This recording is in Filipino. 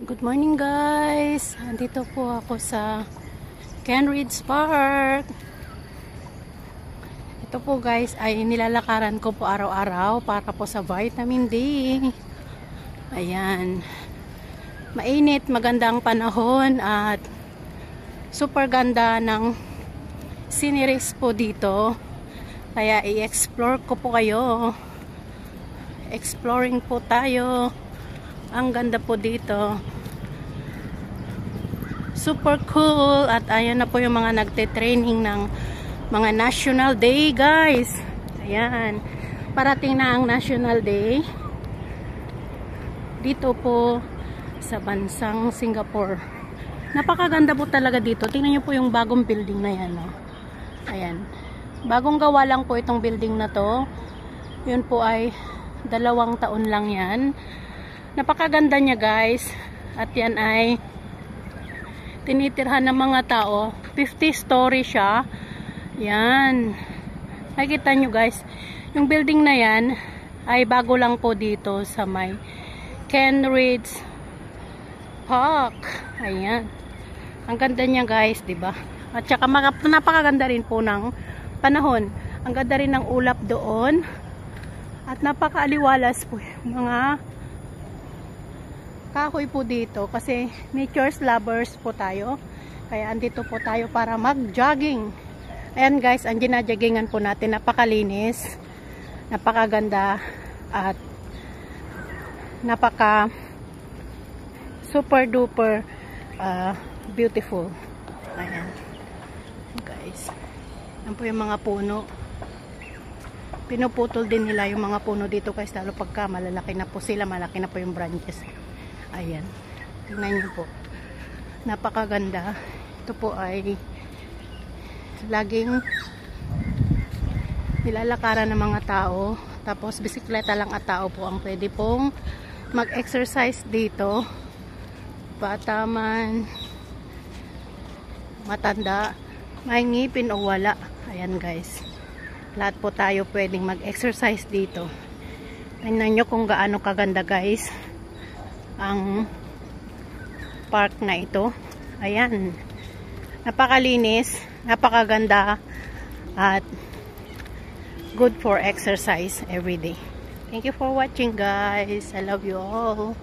Good morning guys! Andito po ako sa Kenridge Park. Ito po guys ay nilalakaran ko po araw-araw para po sa vitamin D. Ayan. Mainit, magandang panahon at super ganda ng sceneries po dito. Kaya i-explore ko po kayo. Exploring po tayo. Ang ganda po dito. Super cool. At ayan na po yung mga nagte-training ng mga National Day guys. Ayan. Parating na ang National Day. Dito po sa bansang Singapore. Napakaganda po talaga dito. Tingnan nyo po yung bagong building na yan. No? Ayan. Bagong gawa lang po itong building na to. Yun po ay 2 taon lang yan. Napakaganda niya guys. At yan ay tinitirhan ng mga tao. 50 story siya. Yan. Nakikita nyo guys. Yung building na yan ay bago lang po dito sa may Kenridge Park. Ayan. Ang ganda niya guys, diba? At saka napakaganda rin po ng panahon. Ang ganda rin ng ulap doon. At napakaaliwalas po yung mga kahoy po dito kasi nature's lovers po tayo. Kaya andito po tayo para mag-jogging. Ayan guys, ang ginajoggingan po natin, napakalinis, napakaganda at napaka super duper beautiful. Ayan guys, yan po yung mga puno. Pinuputol din nila yung mga puno dito guys, lalo pagka malalaki na po sila, malaki na po yung branches. Ayan. Tingnan nyo po. Napakaganda. Ito po ay laging nilalakaran ng mga tao. Tapos bisikleta lang at tao po ang pwede pong mag-exercise dito. Bata man, matanda, may ngipin o wala. Ayan guys. Lahat po tayo pwedeng mag-exercise dito. Tingnan nyo kung gaano kaganda guys ang park na ito. Ayan. Napakalinis, napakaganda at good for exercise every day. Thank you for watching guys. I love you all.